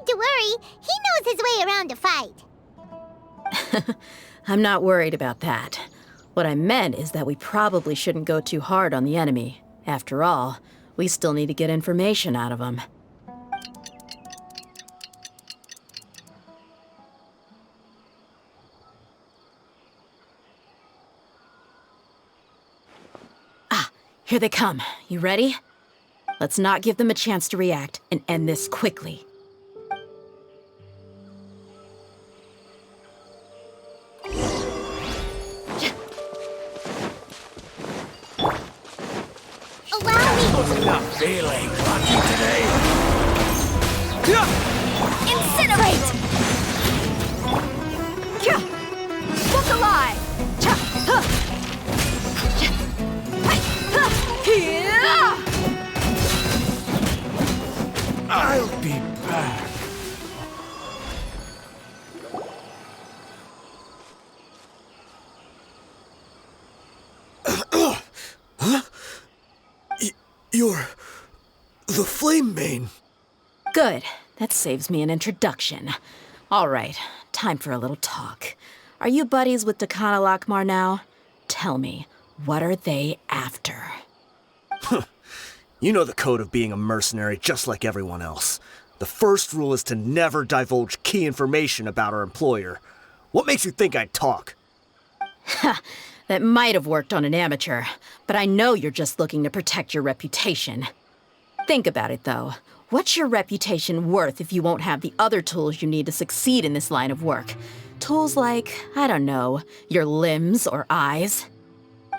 to worry. He knows his way around a fight. I'm not worried about that. What I meant is that we probably shouldn't go too hard on the enemy. After all, we still need to get information out of him. Ah, here they come. You ready? Let's not give them a chance to react and end this quickly. Not feeling lucky today. Incinerate! Look alive! I'll be back. You're the Flame Mane. Good. That saves me an introduction. All right, time for a little talk. Are you buddies with Dakana Lakmar now? Tell me, what are they after? You know the code of being a mercenary just like everyone else. The first rule is to never divulge key information about our employer. What makes you think I'd talk? That might have worked on an amateur, but I know you're just looking to protect your reputation. Think about it, though. What's your reputation worth if you won't have the other tools you need to succeed in this line of work? Tools like, I don't know, your limbs or eyes?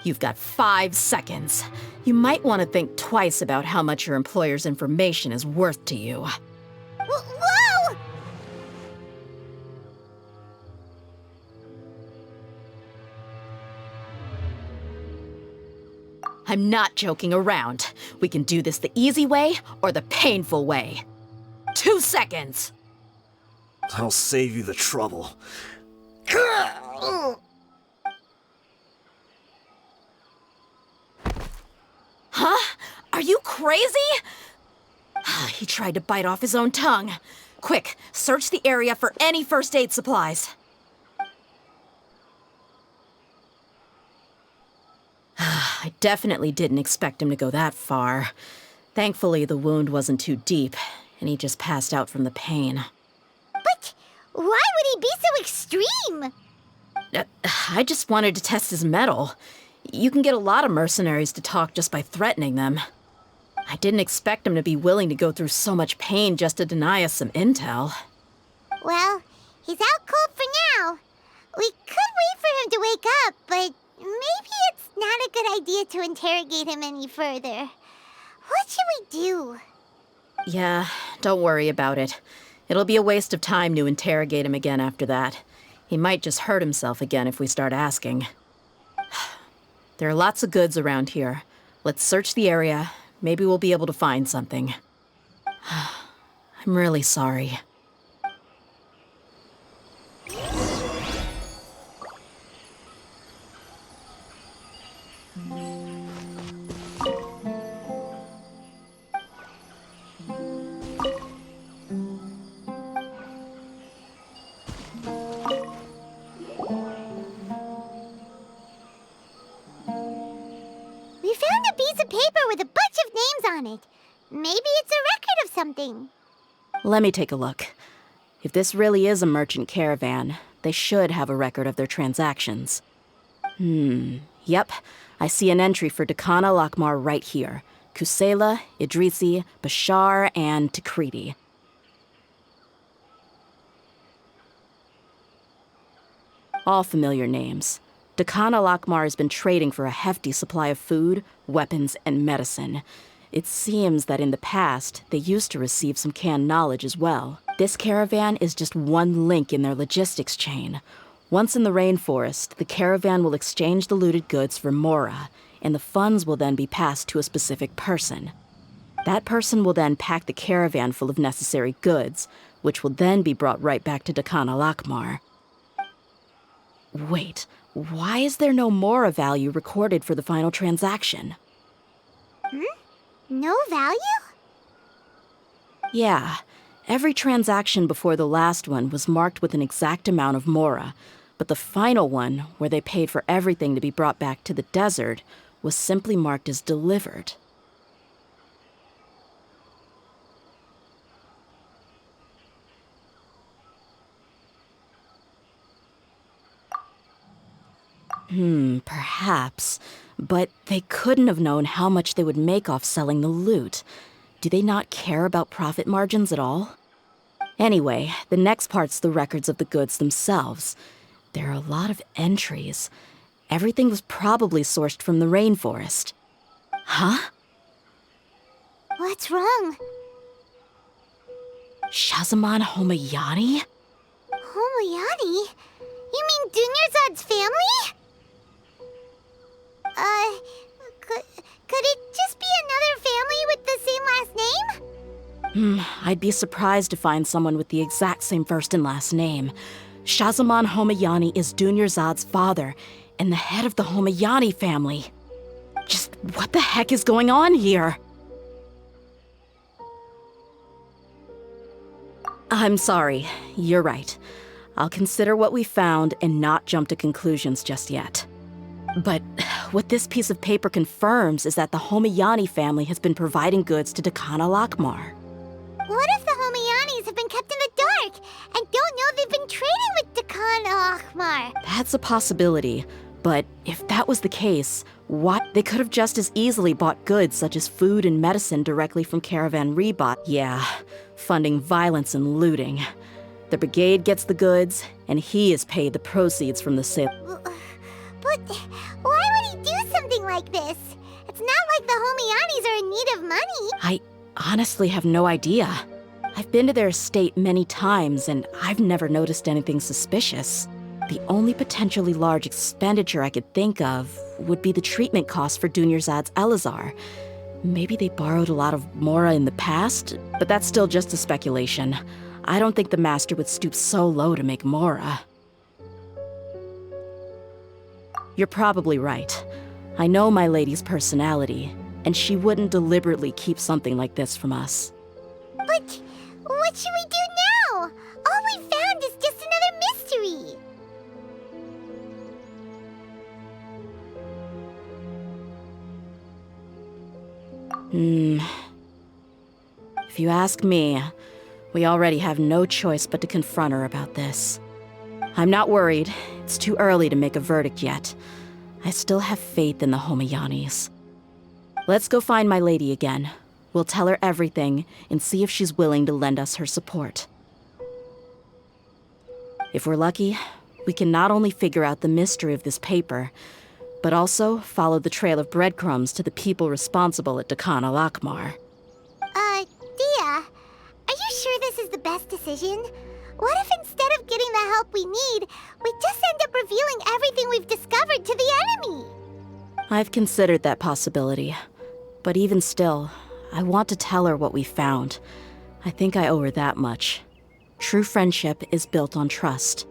You've got 5 seconds. You might want to think twice about how much your employer's information is worth to you. Whoa! I'm not joking around. We can do this the easy way or the painful way. 2 seconds! I'll save you the trouble. Huh? Are you crazy? He tried to bite off his own tongue. Quick, search the area for any first aid supplies. I definitely didn't expect him to go that far. Thankfully, the wound wasn't too deep, and he just passed out from the pain. But why would he be so extreme? I just wanted to test his mettle. You can get a lot of mercenaries to talk just by threatening them. I didn't expect him to be willing to go through so much pain just to deny us some intel. Well, he's out cold for now. We could wait for him to wake up, but maybe it's not a good idea to interrogate him any further. What should we do? Yeah, don't worry about it. It'll be a waste of time to interrogate him again after that. He might just hurt himself again if we start asking. There are lots of goods around here. Let's search the area. Maybe we'll be able to find something. I'm really sorry. We found a piece of paper with a bunch of names on it. Maybe it's a record of something. Let me take a look. If this really is a merchant caravan, they should have a record of their transactions. Yep. I see an entry for Dakana Lakmar right here. Kusela, Idrisi, Bashar, and Takriti. All familiar names. Dakana Lakmar has been trading for a hefty supply of food, weapons, and medicine. It seems that in the past, they used to receive some canned knowledge as well. This caravan is just one link in their logistics chain. Once in the rainforest, the caravan will exchange the looted goods for mora, and the funds will then be passed to a specific person. That person will then pack the caravan full of necessary goods, which will then be brought right back to Dakana Lakmar. Wait, why is there no mora value recorded for the final transaction? No value? Yeah, Every transaction before the last one was marked with an exact amount of mora, but the final one, where they paid for everything to be brought back to the desert, was simply marked as delivered. Perhaps. But they couldn't have known how much they would make off selling the loot. Do they not care about profit margins at all? Anyway, the next part's the records of the goods themselves. There are a lot of entries. Everything was probably sourced from the rainforest. Huh? What's wrong? Shazamon Homayani? Homayani? You mean Dunyarzad's family? Could it just be another family with the same last name? I'd be surprised to find someone with the exact same first and last name. Shazamon Homayani is Dunyarzad's father, and the head of the Homayani family. Just what the heck is going on here? I'm sorry, you're right. I'll consider what we found and not jump to conclusions just yet. But what this piece of paper confirms is that the Homayani family has been providing goods to Dakana Lakmar. What if the Homayanis have been kept in the dark and don't know they've been trading with Dakana Lakmar? That's a possibility, but if that was the case, they could have just as easily bought goods such as food and medicine directly from Caravan Rebot. Yeah, funding violence and looting. The brigade gets the goods, and he is paid the proceeds from the sale. But why would he do something like this? It's not like the Homayanis are in need of money. I honestly have no idea. I've been to their estate many times, and I've never noticed anything suspicious. The only potentially large expenditure I could think of would be the treatment costs for Dunyarzad's Elazar. Maybe they borrowed a lot of mora in the past, but that's still just a speculation. I don't think the master would stoop so low to make mora. You're probably right. I know my lady's personality, and she wouldn't deliberately keep something like this from us. But what should we do now? All we found is just another mystery. If you ask me, we already have no choice but to confront her about this. I'm not worried. It's too early to make a verdict yet. I still have faith in the Homayanis. Let's go find my lady again. We'll tell her everything and see if she's willing to lend us her support. If we're lucky, we can not only figure out the mystery of this paper, but also follow the trail of breadcrumbs to the people responsible at Dakana Lakmar. Dia, are you sure this is the best decision? What if instead of getting the help we need, we just end up revealing everything we've discovered to the enemy? I've considered that possibility, but even still, I want to tell her what we found. I think I owe her that much. True friendship is built on trust.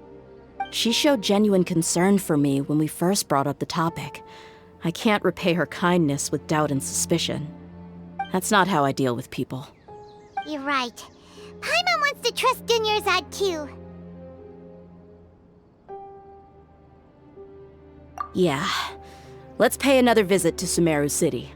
She showed genuine concern for me when we first brought up the topic. I can't repay her kindness with doubt and suspicion. That's not how I deal with people. You're right. Paimon wants to trust Dunyarzad too. Yeah. Let's pay another visit to Sumeru City.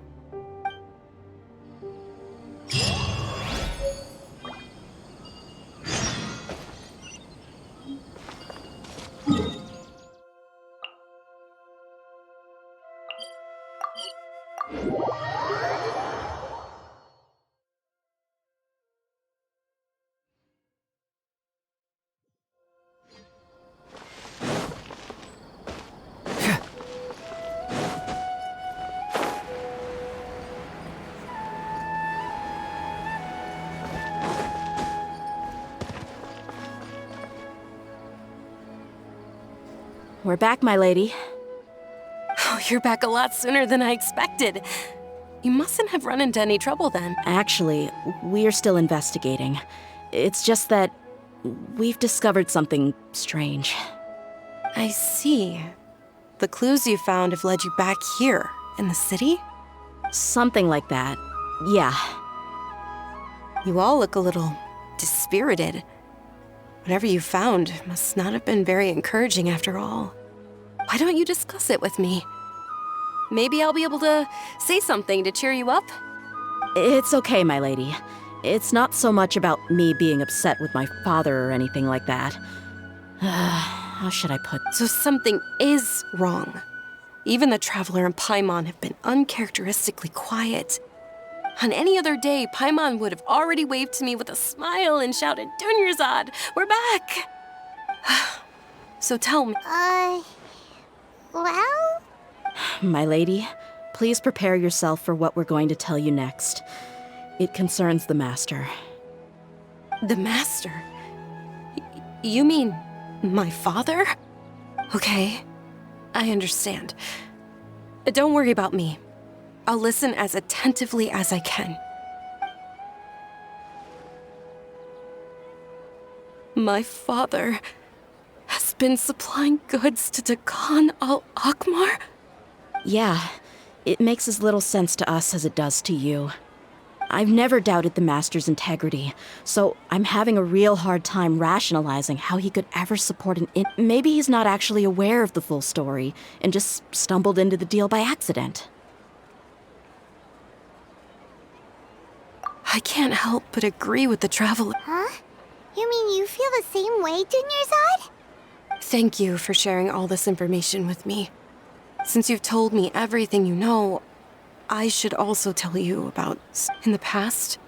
We're back, my lady. Oh, you're back a lot sooner than I expected. You mustn't have run into any trouble then. Actually, we're still investigating. It's just that we've discovered something strange. I see. The clues you found have led you back here, in the city? Something like that. Yeah. You all look a little dispirited. Whatever you found must not have been very encouraging after all. Why don't you discuss it with me? Maybe I'll be able to say something to cheer you up? It's okay, my lady. It's not so much about me being upset with my father or anything like that. How should I put... So something is wrong. Even the Traveler and Paimon have been uncharacteristically quiet. On any other day, Paimon would have already waved to me with a smile and shouted, "Dunyarzad, we're back!" So tell me. Well? My lady, please prepare yourself for what we're going to tell you next. It concerns the Master. The Master? You mean my father? Okay, I understand. Don't worry about me. I'll listen as attentively as I can. My father has been supplying goods to Dakan al-Akmar? Yeah, it makes as little sense to us as it does to you. I've never doubted the Master's integrity, so I'm having a real hard time rationalizing how he could ever support maybe he's not actually aware of the full story and just stumbled into the deal by accident. I can't help but agree with the Traveler. Huh? You mean you feel the same way, Dunyarzad? Thank you for sharing all this information with me. Since you've told me everything you know, I should also tell you about... In the past,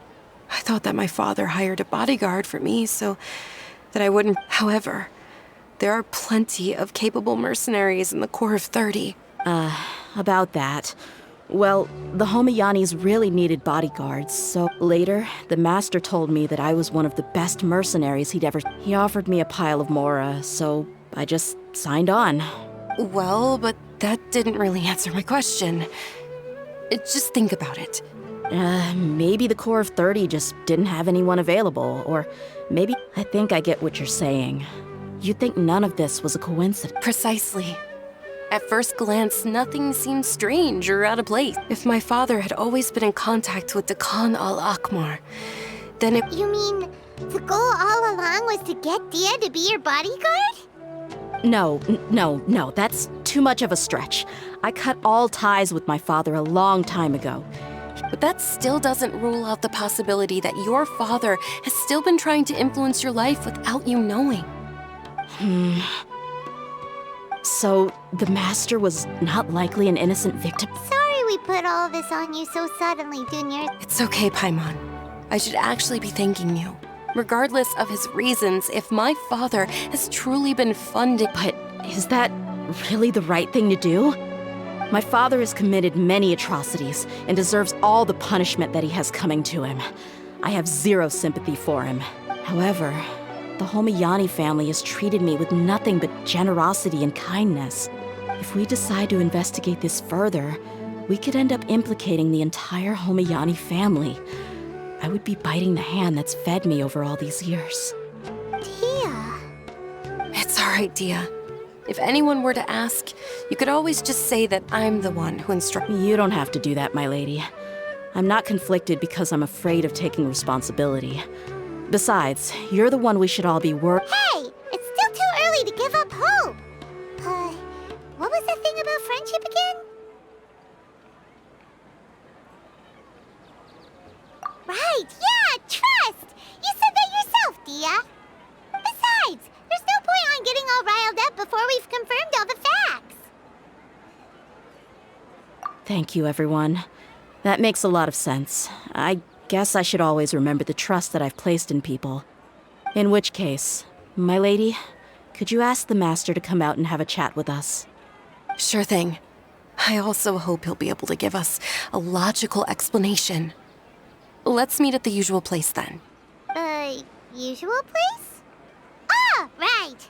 I thought that my father hired a bodyguard for me so that I wouldn't... However, there are plenty of capable mercenaries in the Corps of 30. About that. Well, the Homayanis really needed bodyguards, so later, the Master told me that I was one of the best mercenaries he'd ever... He offered me a pile of mora, so I just signed on. Well, but that didn't really answer my question. Just think about it. Maybe the Corps of 30 just didn't have anyone available, or maybe... I think I get what you're saying. You think none of this was a coincidence. Precisely. At first glance, nothing seemed strange or out of place. If my father had always been in contact with Dakan al-Akmar, then it... You mean the goal all along was to get Dia to be your bodyguard? No, that's too much of a stretch. I cut all ties with my father a long time ago. But that still doesn't rule out the possibility that your father has still been trying to influence your life without you knowing. So, the Master was not likely an innocent victim? Sorry we put all this on you so suddenly, Junior. It's okay, Paimon. I should actually be thanking you. Regardless of his reasons, if my father has truly been funding... But is that really the right thing to do? My father has committed many atrocities and deserves all the punishment that he has coming to him. I have zero sympathy for him. However, the Homayani family has treated me with nothing but generosity and kindness. If we decide to investigate this further, we could end up implicating the entire Homayani family. I would be biting the hand that's fed me over all these years. Dia. It's all right, Dia. If anyone were to ask, you could always just say that I'm the one who instructed. You don't have to do that, my lady. I'm not conflicted because I'm afraid of taking responsibility. Besides, you're the one we should all be Hey! It's still too early to give up hope! What was the thing about friendship again? Right, yeah, trust! You said that yourself, Dia! Besides, there's no point on getting all riled up before we've confirmed all the facts! Thank you, everyone. That makes a lot of sense. I guess I should always remember the trust that I've placed in people. In which case, my lady, could you ask the Master to come out and have a chat with us? Sure thing. I also hope he'll be able to give us a logical explanation. Let's meet at the usual place then. Usual place? Ah, right!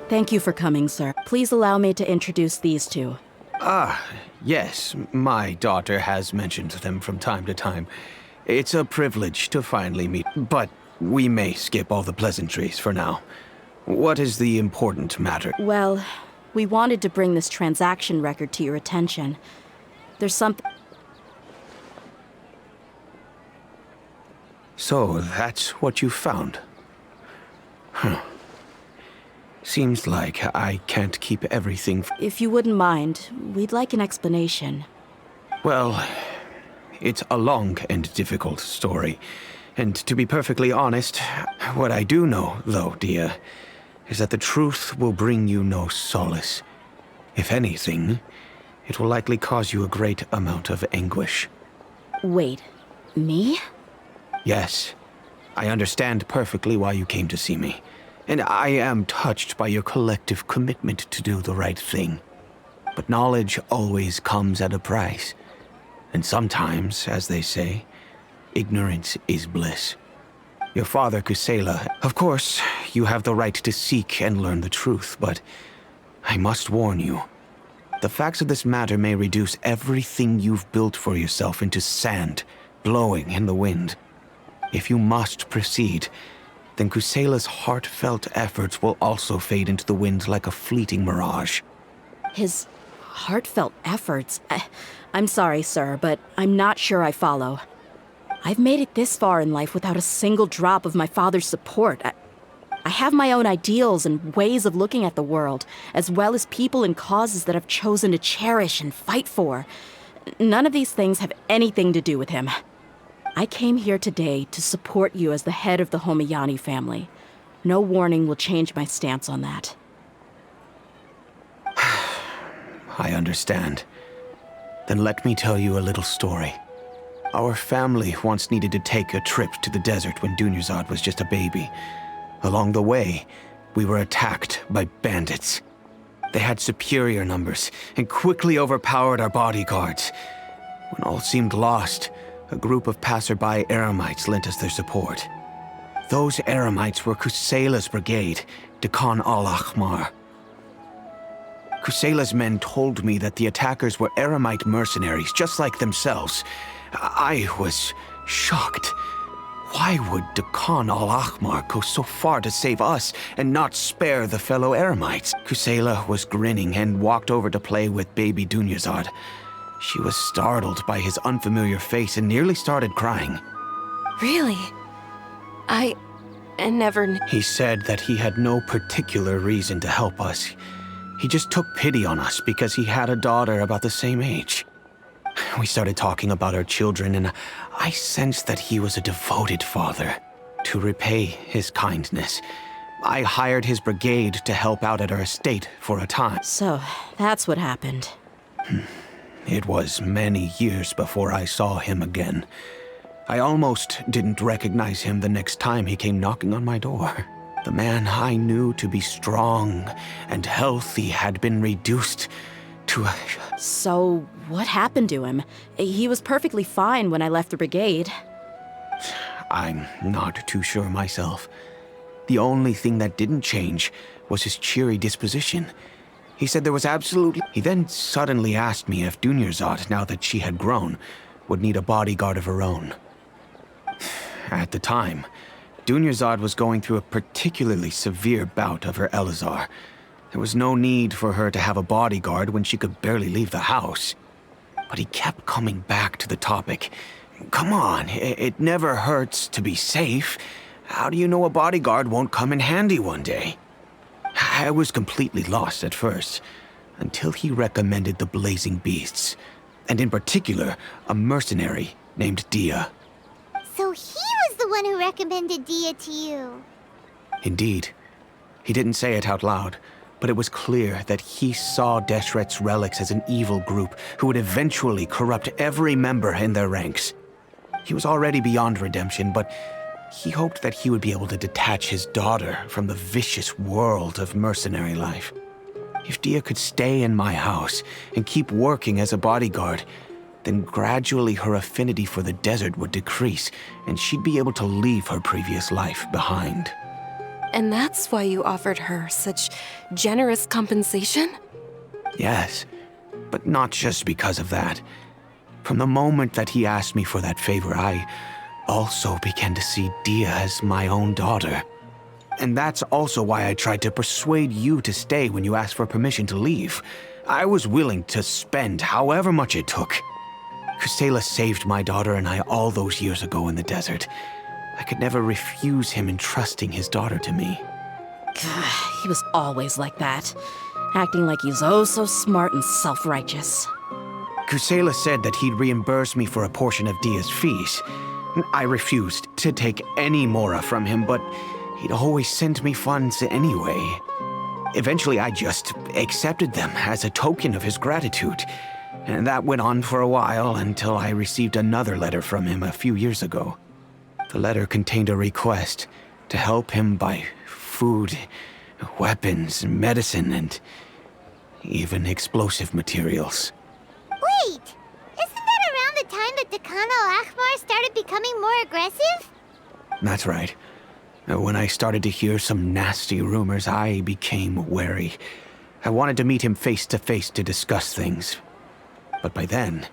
Thank you for coming, sir. Please allow me to introduce these two. Yes, my daughter has mentioned them from time to time. It's a privilege to finally meet, but we may skip all the pleasantries for now. What is the important matter? Well, we wanted to bring this transaction record to your attention. There's something... So, that's what you found? Huh. Seems like I can't keep everything... If you wouldn't mind, we'd like an explanation. Well, it's a long and difficult story. And to be perfectly honest, what I do know, though, dear, is that the truth will bring you no solace. If anything, it will likely cause you a great amount of anguish. Wait, me? Yes, I understand perfectly why you came to see me. And I am touched by your collective commitment to do the right thing. But knowledge always comes at a price. And sometimes, as they say, ignorance is bliss. Your father, Kusela, of course, you have the right to seek and learn the truth, but I must warn you. The facts of this matter may reduce everything you've built for yourself into sand, blowing in the wind. If you must proceed, then Kusela's heartfelt efforts will also fade into the wind like a fleeting mirage. His heartfelt efforts? I'm sorry, sir, but I'm not sure I follow. I've made it this far in life without a single drop of my father's support. I have my own ideals and ways of looking at the world, as well as people and causes that I've chosen to cherish and fight for. None of these things have anything to do with him. I came here today to support you as the head of the Homayani family. No warning will change my stance on that. I understand. Then let me tell you a little story. Our family once needed to take a trip to the desert when Dunyarzad was just a baby. Along the way, we were attacked by bandits. They had superior numbers and quickly overpowered our bodyguards. When all seemed lost, a group of passerby Eremites lent us their support. Those Eremites were Kusela's brigade, Dekan al-Ahmar. Kusela's men told me that the attackers were Eremite mercenaries, just like themselves. I was shocked. Why would Dekan al-Ahmar go so far to save us and not spare the fellow Eremites? Kusela was grinning and walked over to play with baby Dunyarzad. She was startled by his unfamiliar face and nearly started crying. Really? I never knew. He said that he had no particular reason to help us. He just took pity on us because he had a daughter about the same age. We started talking about our children, and I sensed that he was a devoted father. To repay his kindness, I hired his brigade to help out at our estate for a time. So, that's what happened. It was many years before I saw him again. I almost didn't recognize him the next time he came knocking on my door. The man I knew to be strong and healthy had been reduced to a... So, what happened to him? He was perfectly fine when I left the brigade. I'm not too sure myself. The only thing that didn't change was his cheery disposition. He said there was absolutely... He then suddenly asked me if Dunyarzad, now that she had grown, would need a bodyguard of her own. At the time, Dunyarzad was going through a particularly severe bout of her Elazar. There was no need for her to have a bodyguard when she could barely leave the house. But he kept coming back to the topic. Come on, it never hurts to be safe. How do you know a bodyguard won't come in handy one day? I was completely lost at first, until he recommended the Blazing Beasts, and in particular, a mercenary named Dia. So he was the one who recommended Dia to you. Indeed. He didn't say it out loud, but it was clear that he saw Deshret's relics as an evil group who would eventually corrupt every member in their ranks. He was already beyond redemption, but he hoped that he would be able to detach his daughter from the vicious world of mercenary life. If Dia could stay in my house and keep working as a bodyguard, then gradually her affinity for the desert would decrease, and she'd be able to leave her previous life behind. And that's why you offered her such generous compensation? Yes. But not just because of that. From the moment that he asked me for that favor, I also began to see Dia as my own daughter. And that's also why I tried to persuade you to stay when you asked for permission to leave. I was willing to spend however much it took. Kusela saved my daughter and I all those years ago in the desert. I could never refuse him entrusting his daughter to me. He was always like that, acting like he's oh so smart and self-righteous. Kusela said that he'd reimburse me for a portion of Dia's fees. I refused to take any mora from him, but he'd always send me funds anyway. Eventually, I just accepted them as a token of his gratitude. And that went on for a while until I received another letter from him a few years ago. The letter contained a request to help him buy food, weapons, medicine, and even explosive materials. Wait! Isn't that around the time that Dakana Lakmar started becoming more aggressive? That's right. When I started to hear some nasty rumors, I became wary. I wanted to meet him face to face to discuss things. But by then,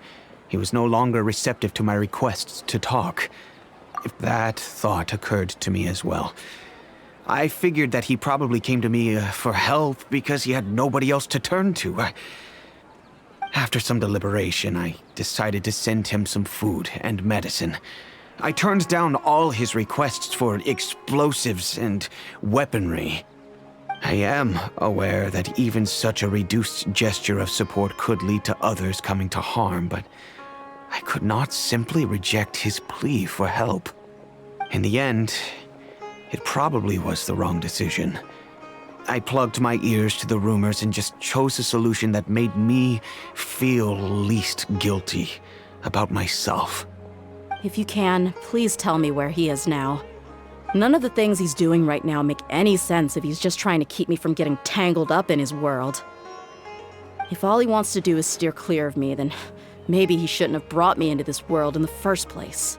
he was no longer receptive to my requests to talk. That thought occurred to me as well. I figured that he probably came to me for help because he had nobody else to turn to. After some deliberation, I decided to send him some food and medicine. I turned down all his requests for explosives and weaponry. I am aware that even such a reduced gesture of support could lead to others coming to harm, but I could not simply reject his plea for help. In the end, it probably was the wrong decision. I plugged my ears to the rumors and just chose a solution that made me feel least guilty about myself. If you can, please tell me where he is now. None of the things he's doing right now make any sense if he's just trying to keep me from getting tangled up in his world. If all he wants to do is steer clear of me, then maybe he shouldn't have brought me into this world in the first place.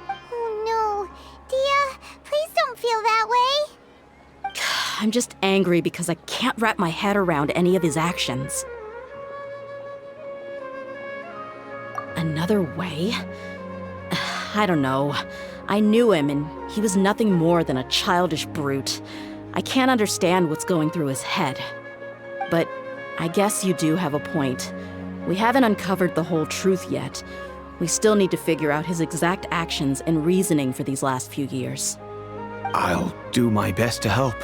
Oh no. Dia, please don't feel that way. I'm just angry because I can't wrap my head around any of his actions. Another way? I don't know. I knew him, and he was nothing more than a childish brute. I can't understand what's going through his head. But I guess you do have a point. We haven't uncovered the whole truth yet. We still need to figure out his exact actions and reasoning for these last few years. I'll do my best to help.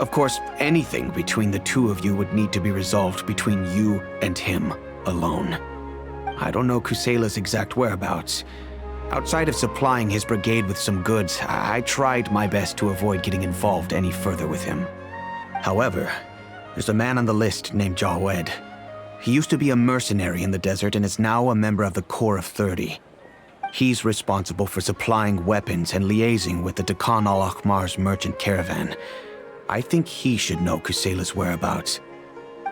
Of course, anything between the two of you would need to be resolved between you and him alone. I don't know Kusela's exact whereabouts. Outside of supplying his brigade with some goods, I tried my best to avoid getting involved any further with him. However, there's a man on the list named Jawed. He used to be a mercenary in the desert and is now a member of the Corps of 30. He's responsible for supplying weapons and liaising with the Dakan al-Akhmar's merchant caravan. I think he should know Kusela's whereabouts.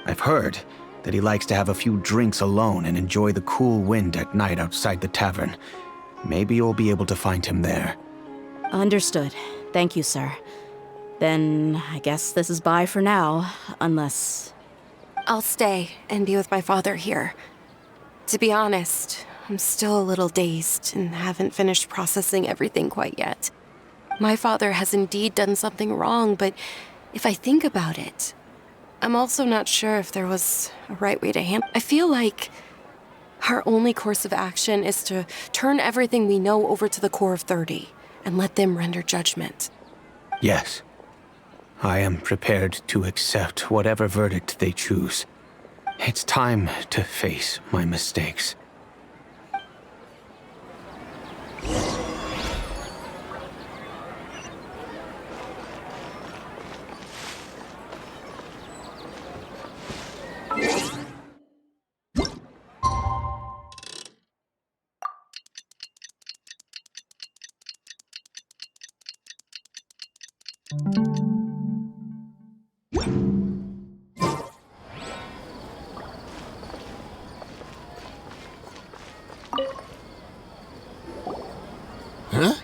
I've heard that he likes to have a few drinks alone and enjoy the cool wind at night outside the tavern. Maybe you'll be able to find him there. Understood. Thank you, sir. Then I guess this is bye for now, unless... I'll stay and be with my father here. To be honest, I'm still a little dazed and haven't finished processing everything quite yet. My father has indeed done something wrong, but if I think about it, I'm also not sure if there was a right way to handle it. I feel like our only course of action is to turn everything we know over to the Corps of 30 and let them render judgment. Yes. I am prepared to accept whatever verdict they choose. It's time to face my mistakes. Huh?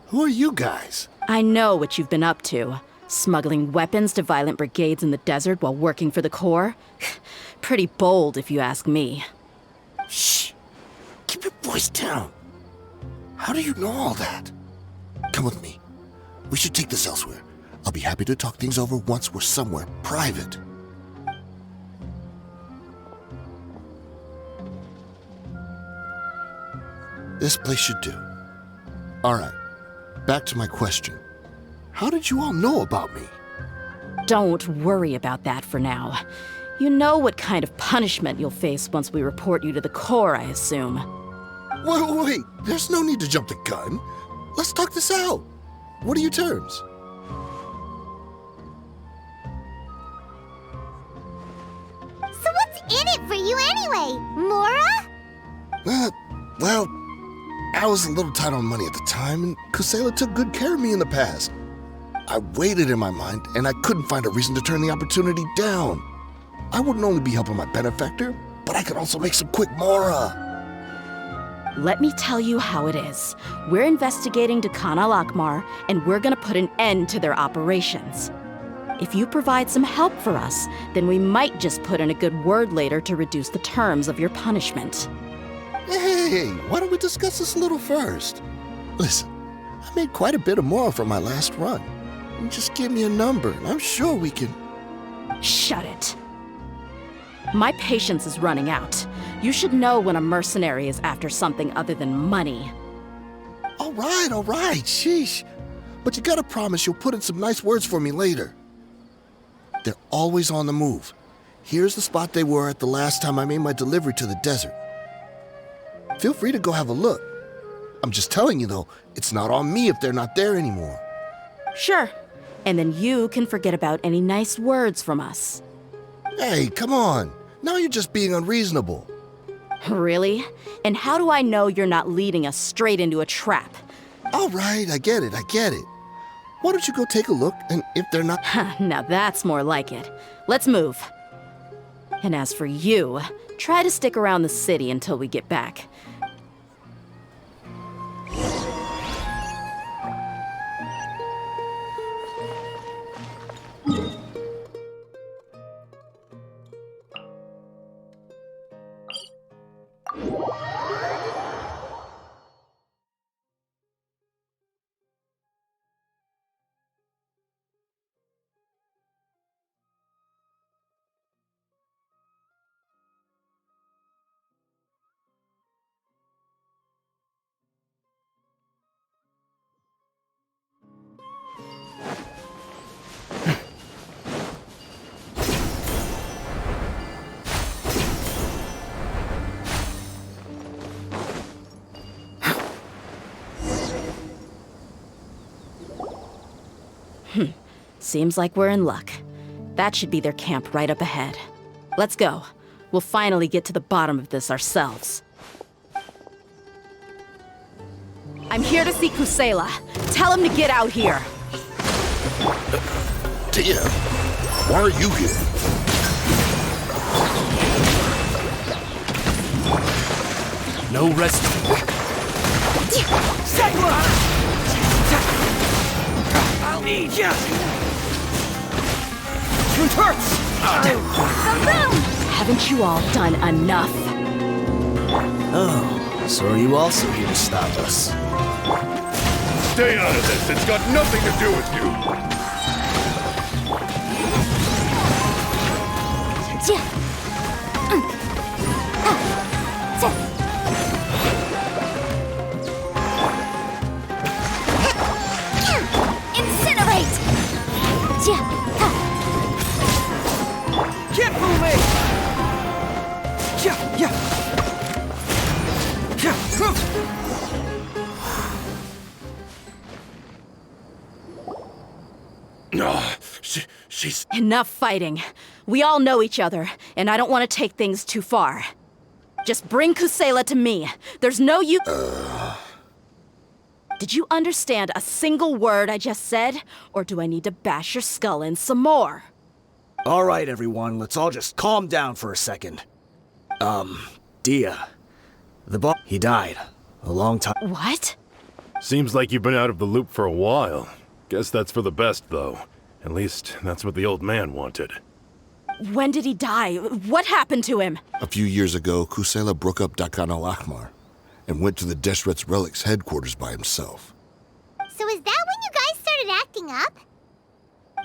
Who are you guys? I know what you've been up to. Smuggling weapons to violent brigades in the desert while working for the Corps. Pretty bold, if you ask me. Shh! Keep your voice down. How do you know all that? Come with me. We should take this elsewhere. I'll be happy to talk things over once we're somewhere private. This place should do. All right, back to my question. How did you all know about me? Don't worry about that for now. You know what kind of punishment you'll face once we report you to the Corps, I assume. Wait, there's no need to jump the gun. Let's talk this out. What are your terms? So what's in it for you anyway, Mora? Well, I was a little tight on money at the time, and Kusela took good care of me in the past. I weighed it in my mind, and I couldn't find a reason to turn the opportunity down. I wouldn't only be helping my benefactor, but I could also make some quick Mora. Let me tell you how it is. We're investigating Dakana Lakmar, and we're gonna put an end to their operations. If you provide some help for us, then we might just put in a good word later to reduce the terms of your punishment. Hey, why don't we discuss this a little first? Listen, I made quite a bit of Mora from my last run. Just give me a number, and I'm sure we can... Shut it. My patience is running out. You should know when a mercenary is after something other than money. All right, sheesh. But you gotta promise you'll put in some nice words for me later. They're always on the move. Here's the spot they were at the last time I made my delivery to the desert. Feel free to go have a look. I'm just telling you, though, it's not on me if they're not there anymore. Sure. And then you can forget about any nice words from us. Hey, come on. Now you're just being unreasonable. Really? And how do I know you're not leading us straight into a trap? All right, I get it. Why don't you go take a look, and if they're not... Now that's more like it. Let's move. And as for you, try to stick around the city until we get back. Seems like we're in luck. That should be their camp right up ahead. Let's go. We'll finally get to the bottom of this ourselves. I'm here to see Kusela. Tell him to get out here. Tia, why are you here? No rest. I'll need ya. It hurts. Haven't you all done enough? Oh, so are you also here to stop us? Stay out of this. It's got nothing to do with you. Incinerate! Can't fool me! No, she's... Enough fighting. We all know each other, and I don't want to take things too far. Just bring Kusela to me. There's no Did you understand a single word I just said? Or do I need to bash your skull in some more? All right, everyone, let's all just calm down for a second. Dia. He died. A long time. What? Seems like you've been out of the loop for a while. Guess that's for the best, though. At least, that's what the old man wanted. When did he die? What happened to him? A few years ago, Kusela broke up Dakan al-Ahmar and went to the Deshret's Relics headquarters by himself. So is that when you guys started acting up?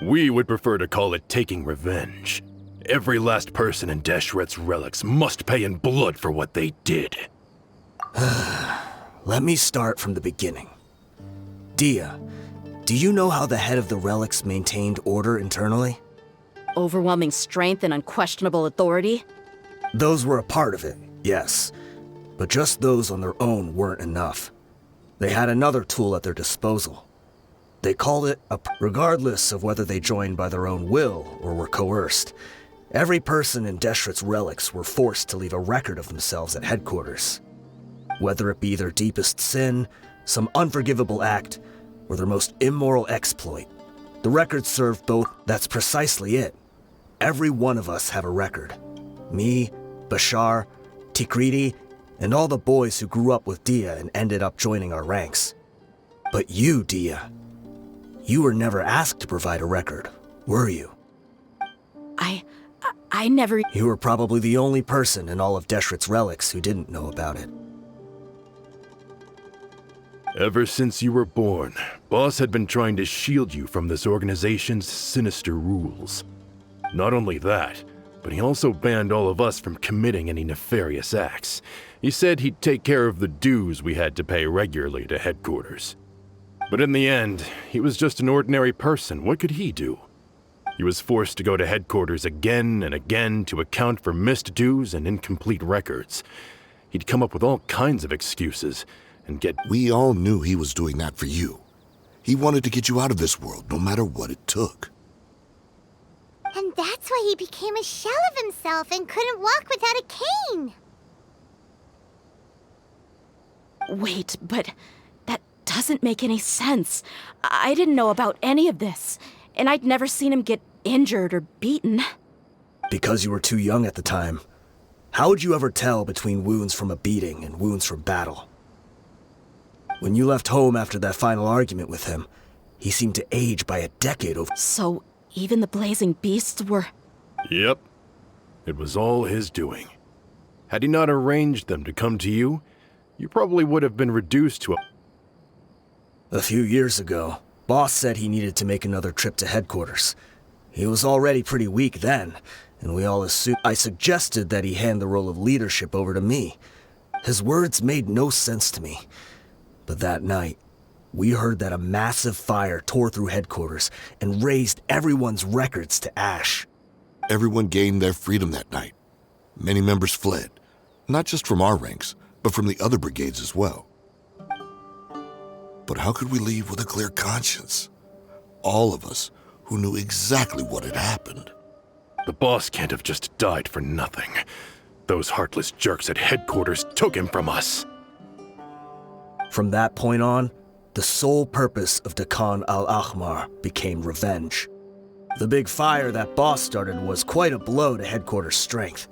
We would prefer to call it taking revenge. Every last person in Deshret's Relics must pay in blood for what they did. Let me start from the beginning. Dia, do you know how the head of the Relics maintained order internally? Overwhelming strength and unquestionable authority? Those were a part of it, yes. But just those on their own weren't enough. They had another tool at their disposal. They called it regardless of whether they joined by their own will or were coerced. Every person in Deshret's Relics were forced to leave a record of themselves at headquarters. Whether it be their deepest sin, some unforgivable act, or their most immoral exploit, the record served both. That's precisely it. Every one of us have a record. Me, Bashar, Tikriti, and all the boys who grew up with Dia and ended up joining our ranks. But you, Dia, you were never asked to provide a record, were you? I never... You were probably the only person in all of Deshret's Relics who didn't know about it. Ever since you were born, Boss had been trying to shield you from this organization's sinister rules. Not only that, but he also banned all of us from committing any nefarious acts. He said he'd take care of the dues we had to pay regularly to headquarters. But in the end, he was just an ordinary person. What could he do? He was forced to go to headquarters again and again to account for missed dues and incomplete records. He'd come up with all kinds of excuses and get... We all knew he was doing that for you. He wanted to get you out of this world, no matter what it took. And that's why he became a shell of himself and couldn't walk without a cane. Wait, but that doesn't make any sense. I didn't know about any of this, and I'd never seen him get injured or beaten. Because you were too young at the time. How would you ever tell between wounds from a beating and wounds from battle? When you left home after that final argument with him, he seemed to age by a decade over... So, even the blazing beasts were... Yep. It was all his doing. Had he not arranged them to come to you, you probably would have been reduced to A few years ago, Boss said he needed to make another trip to headquarters. He was already pretty weak then, and we all assumed... I suggested that he hand the role of leadership over to me. His words made no sense to me. But that night, we heard that a massive fire tore through headquarters and razed everyone's records to ash. Everyone gained their freedom that night. Many members fled, not just from our ranks, but from the other brigades as well. But how could we leave with a clear conscience? All of us who knew exactly what had happened. The boss can't have just died for nothing. Those heartless jerks at headquarters took him from us. From that point on, the sole purpose of Dakan al-Ahmar became revenge. The big fire that Boss started was quite a blow to headquarters' strength.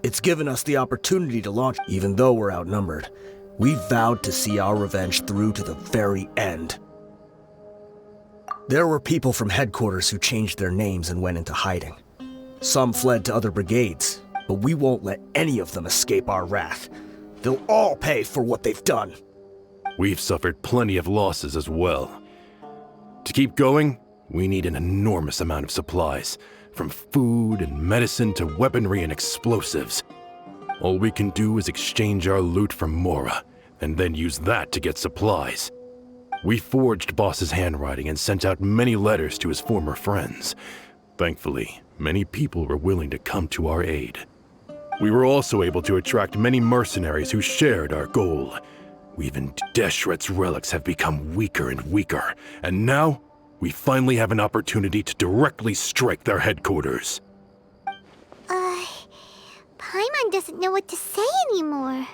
It's given us the opportunity to launch, even though we're outnumbered. We vowed to see our revenge through to the very end. There were people from headquarters who changed their names and went into hiding. Some fled to other brigades, but we won't let any of them escape our wrath. They'll all pay for what they've done. We've suffered plenty of losses as well. To keep going, we need an enormous amount of supplies, from food and medicine to weaponry and explosives. All we can do is exchange our loot from Mora, and then use that to get supplies. We forged Boss's handwriting and sent out many letters to his former friends. Thankfully, many people were willing to come to our aid. We were also able to attract many mercenaries who shared our goal. Even Deshret's relics have become weaker and weaker, and now we finally have an opportunity to directly strike their headquarters. Paimon doesn't know what to say anymore.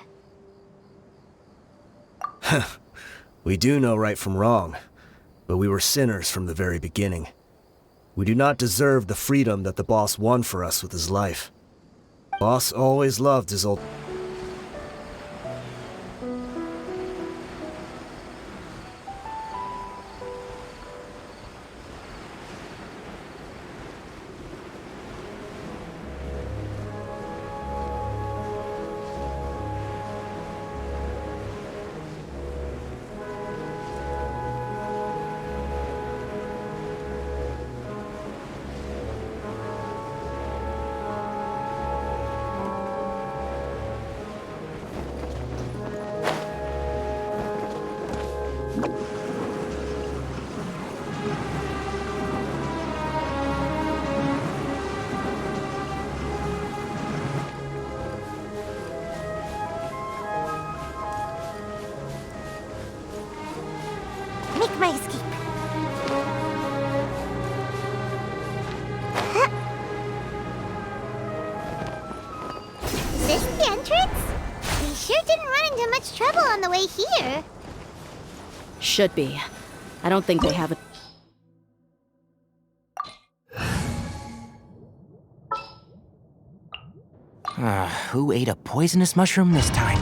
We do know right from wrong, but we were sinners from the very beginning. We do not deserve the freedom that the boss won for us with his life. Boss always loved his old... much trouble on the way here. Should be. I don't think they have a... Who ate a poisonous mushroom this time?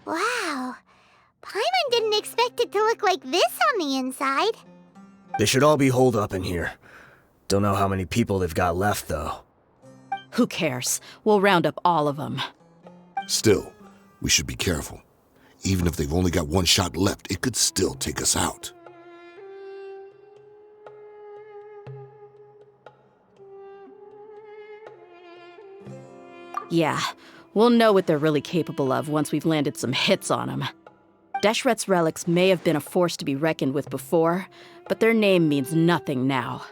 Wow. Paimon didn't expect it to look like this on the inside. They should all be holed up in here. Don't know how many people they've got left, though. Who cares? We'll round up all of them. Still, we should be careful. Even if they've only got one shot left, it could still take us out. Yeah, we'll know what they're really capable of once we've landed some hits on them. Deshret's relics may have been a force to be reckoned with before, but their name means nothing now.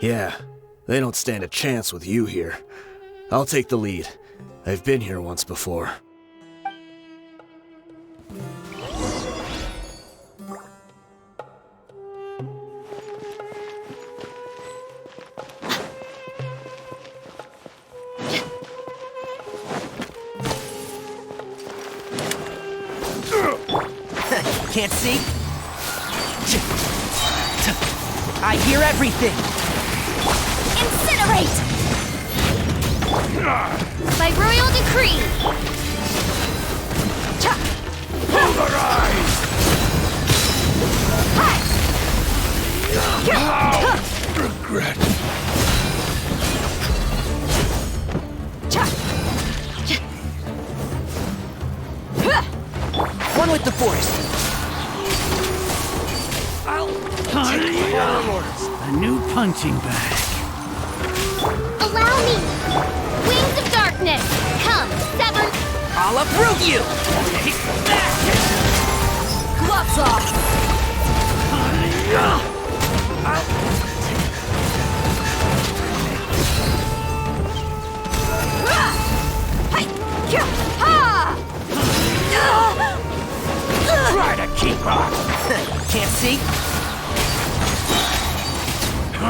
Yeah, they don't stand a chance with you here. I'll take the lead. I've been here once before. Can't see? I hear everything! Incinerate! By royal decree! Pulverize! Regret. One with the force! A new punching bag. Allow me! Wings of darkness! Come, sever! I'll uproot you! Gloves off! Try to keep up. Can't see?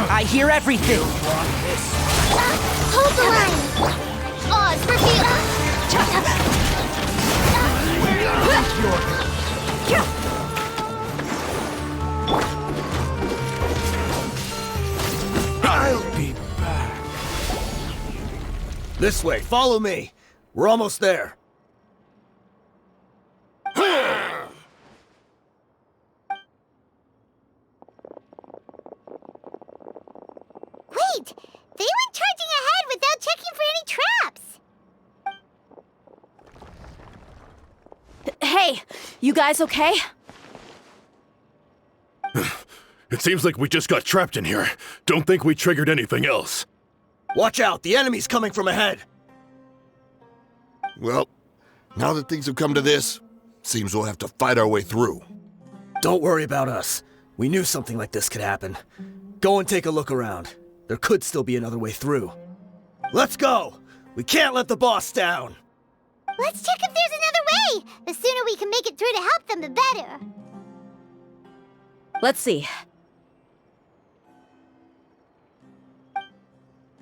I hear everything! Hold the line! Oz, reveal! I'll be back. This way, follow me. We're almost there. Wait! They went charging ahead without checking for any traps! Hey, you guys okay? It seems like we just got trapped in here. Don't think we triggered anything else. Watch out, the enemy's coming from ahead. Well, now that things have come to this, seems we'll have to fight our way through. Don't worry about us. We knew something like this could happen. Go and take a look around. There could still be another way through. Let's go! We can't let the boss down! Let's check if there's another way! The sooner we can make it through to help them, the better. Let's see.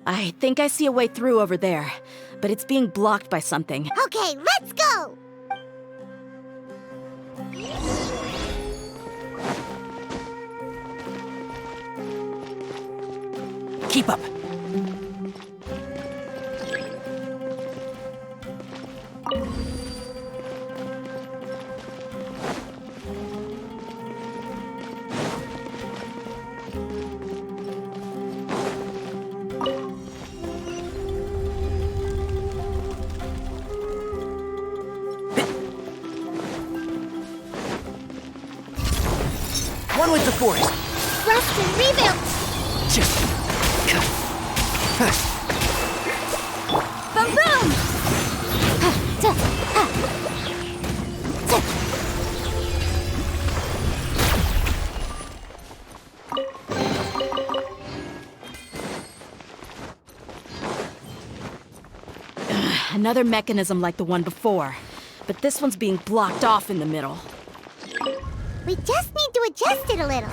I think I see a way through over there, but it's being blocked by something. Okay, let's go! Keep up! One with the force! Rest and rebuild! Boom boom! Another mechanism like the one before. but this one's being blocked off in the middle. We just need to adjust it a little.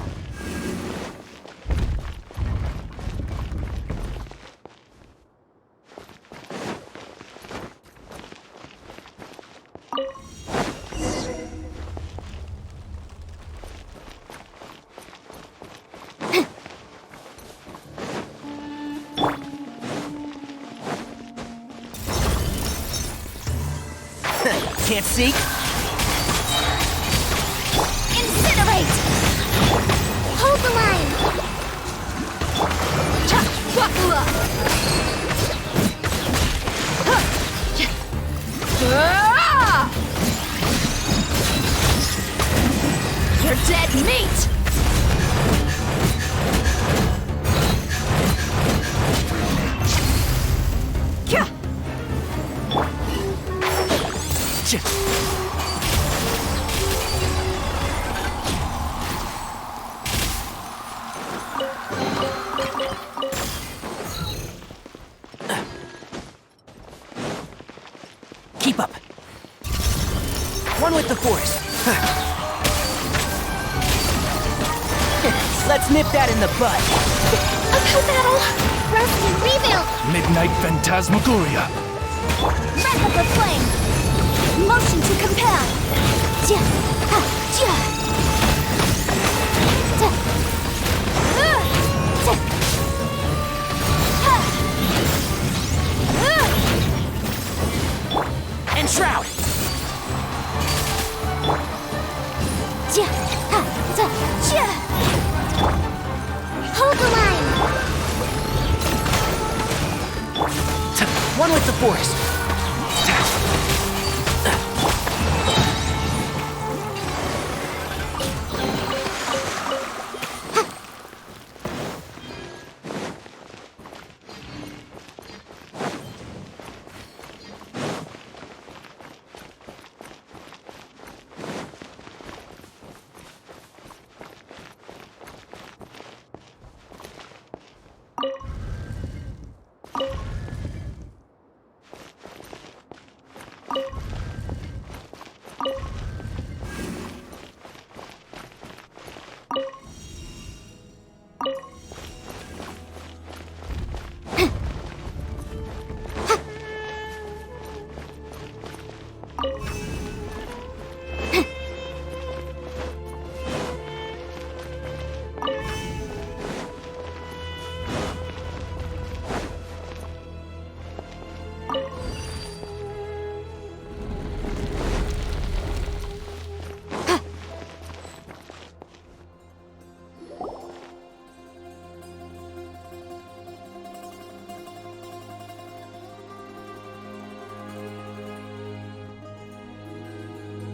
Can't see? Incinerate! Hold the line! Cha-wakula! You're dead meat! Keep up. One with the force. Let's nip that in the bud. A co-battle! Rest and rebuild! Midnight Phantasmagoria. Wreck of the flame! Motion to compel! Ja, ha, ja. Ta. Ta. Ha. Enshroud! Ja, ha, ta, ja. Hold the line! One with the force.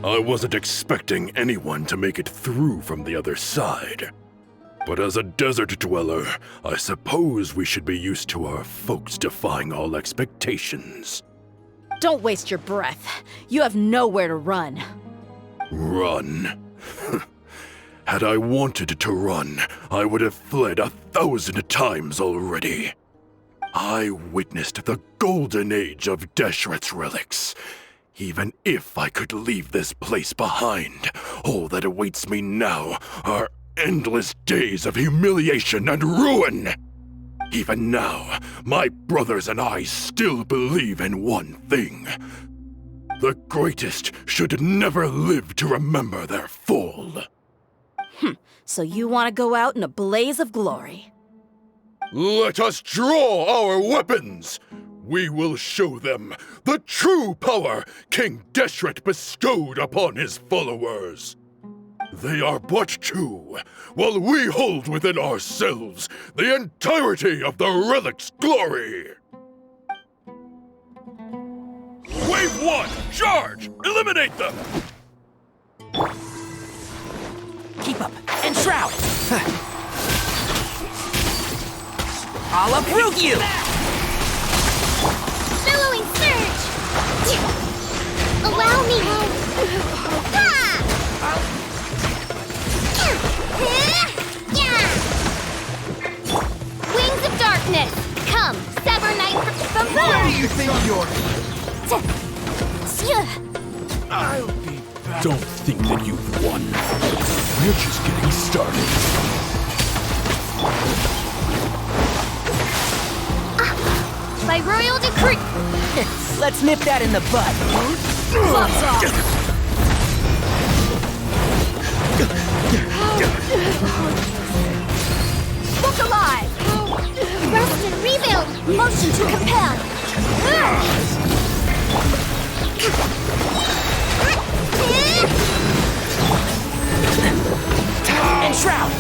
I wasn't expecting anyone to make it through from the other side. But as a desert dweller, I suppose we should be used to our folks defying all expectations. Don't waste your breath. You have nowhere to run. Run? Had I wanted to run, I would have fled 1,000 times already. I witnessed the golden age of Deshret's relics. Even if I could leave this place behind, all that awaits me now are endless days of humiliation and ruin. Even now, my brothers and I still believe in one thing. The greatest should never live to remember their fall. So you want to go out in a blaze of glory. Let us draw our weapons! We will show them the true power King Deshret bestowed upon his followers. They are but two, while we hold within ourselves the entirety of the relic's glory. Wave 1, charge! Eliminate them! Keep up. Enshroud! I'll uproot you! Billowing surge! Allow me! Wings of darkness! Come, sever night from Where do you think you're... I'll be back. Don't think that you've won. We're just getting started. By royal decree! Let's nip that in the bud. Gloves off! Look alive! Rest and rebuild! Motion to compel! And shroud.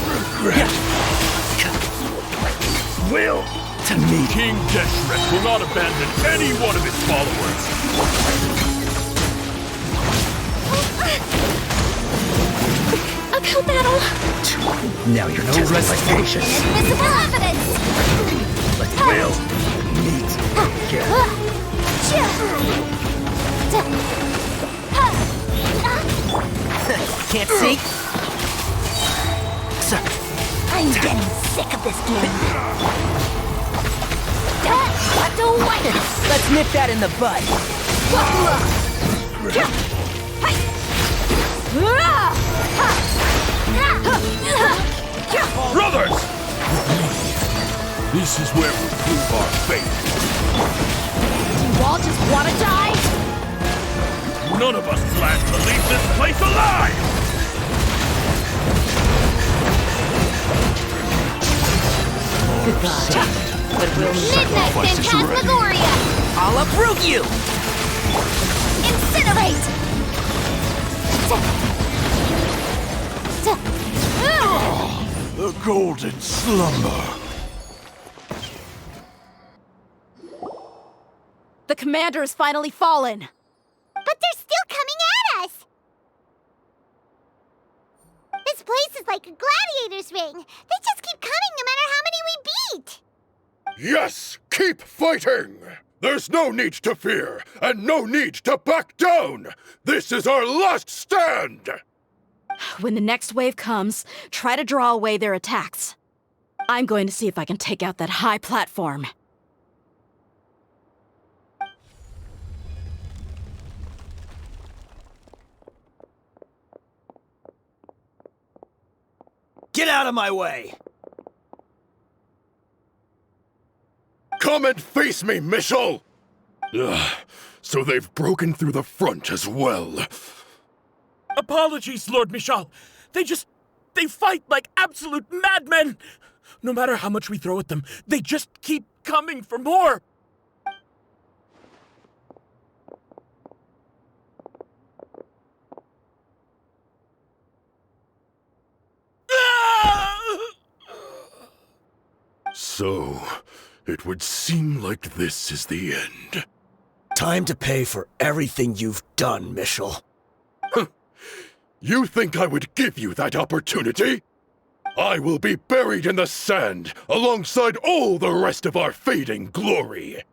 Will to me. King Deshret will not abandon any one of his followers. Uphill battle! Now you're no resignation. Invisible evidence! Let Will meet again. Can't see? Sir. I'm getting sick of this game. Left away! Let's nip that in the bud. Brothers! This is where we prove our faith. You all just wanna die? None of us plans to leave this place alive! But we'll Midnight Phantasmagoria! I'll uproot you! Incinerate! The golden slumber. The commander has finally fallen. But they're still coming at us! This place is like a gladiator's ring. They just keep coming no matter how many we beat! Yes, keep fighting! There's no need to fear, and no need to back down! This is our last stand! When the next wave comes, try to draw away their attacks. I'm going to see if I can take out that high platform. Get out of my way! Come and face me, Michel! So they've broken through the front as well. Apologies, Lord Michal. They fight like absolute madmen. No matter how much we throw at them, they just keep coming for more. So, it would seem like this is the end. Time to pay for everything you've done, Michel. You think I would give you that opportunity? I will be buried in the sand alongside all the rest of our fading glory.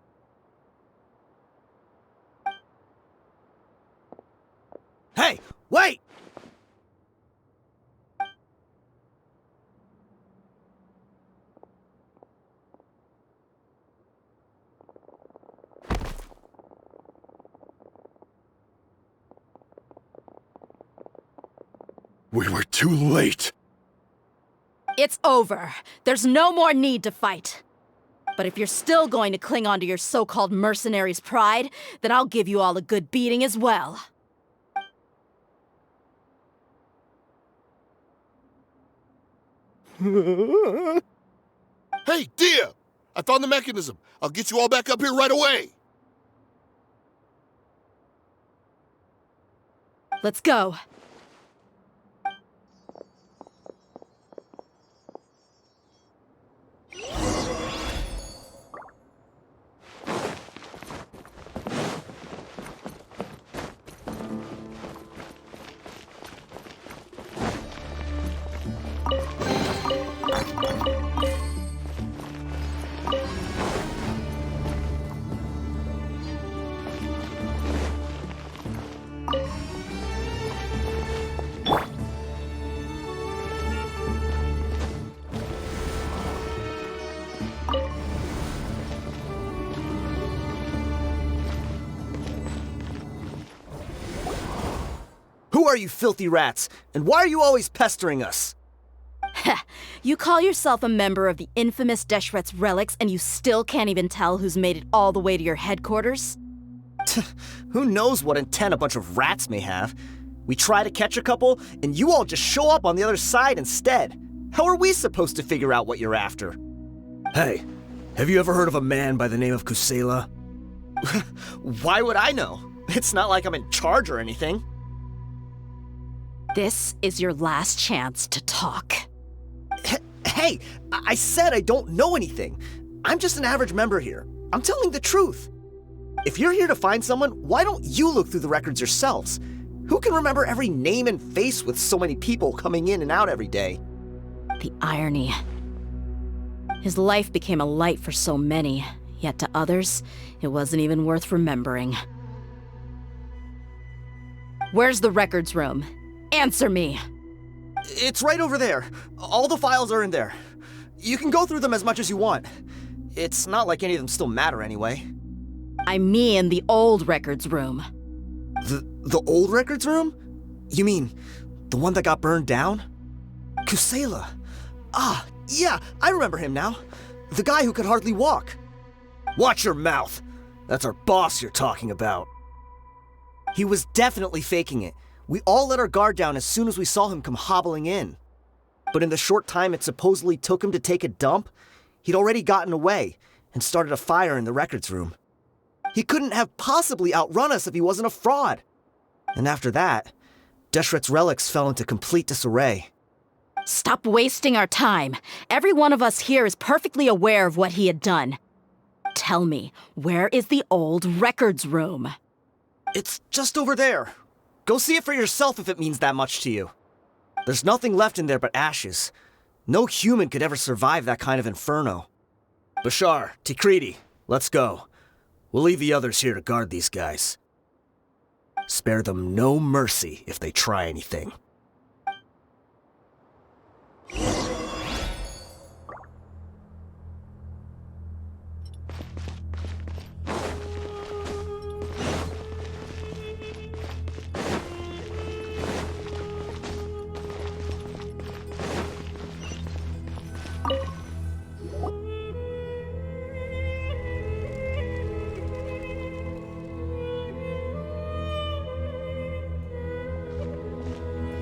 Hey, wait! We were too late. It's over. There's no more need to fight. But if you're still going to cling on to your so-called mercenary's pride, then I'll give you all a good beating as well. Hey, Dia! I found the mechanism. I'll get you all back up here right away. Let's go. Who are you filthy rats? And why are you always pestering us? You call yourself a member of the infamous Deshret's relics and you still can't even tell who's made it all the way to your headquarters? Who knows what intent a bunch of rats may have? We try to catch a couple, and you all just show up on the other side instead. How are we supposed to figure out what you're after? Hey, have you ever heard of a man by the name of Kusela? Why would I know? It's not like I'm in charge or anything. This is your last chance to talk. Hey, I said I don't know anything. I'm just an average member here. I'm telling the truth. If you're here to find someone, why don't you look through the records yourselves? Who can remember every name and face with so many people coming in and out every day? The irony. His life became a light for so many, yet to others, it wasn't even worth remembering. Where's the records room? Answer me! It's right over there. All the files are in there. You can go through them as much as you want. It's not like any of them still matter anyway. I mean the old records room. The old records room? You mean the one that got burned down? Kusela. Ah, yeah, I remember him now. The guy who could hardly walk. Watch your mouth. That's our boss you're talking about. He was definitely faking it. We all let our guard down as soon as we saw him come hobbling in. But in the short time it supposedly took him to take a dump, he'd already gotten away and started a fire in the records room. He couldn't have possibly outrun us if he wasn't a fraud. And after that, Deshret's relics fell into complete disarray. Stop wasting our time. Every one of us here is perfectly aware of what he had done. Tell me, where is the old records room? It's just over there. Go see it for yourself if it means that much to you. There's nothing left in there but ashes. No human could ever survive that kind of inferno. Bashar, Tikriti, let's go. We'll leave the others here to guard these guys. Spare them no mercy if they try anything.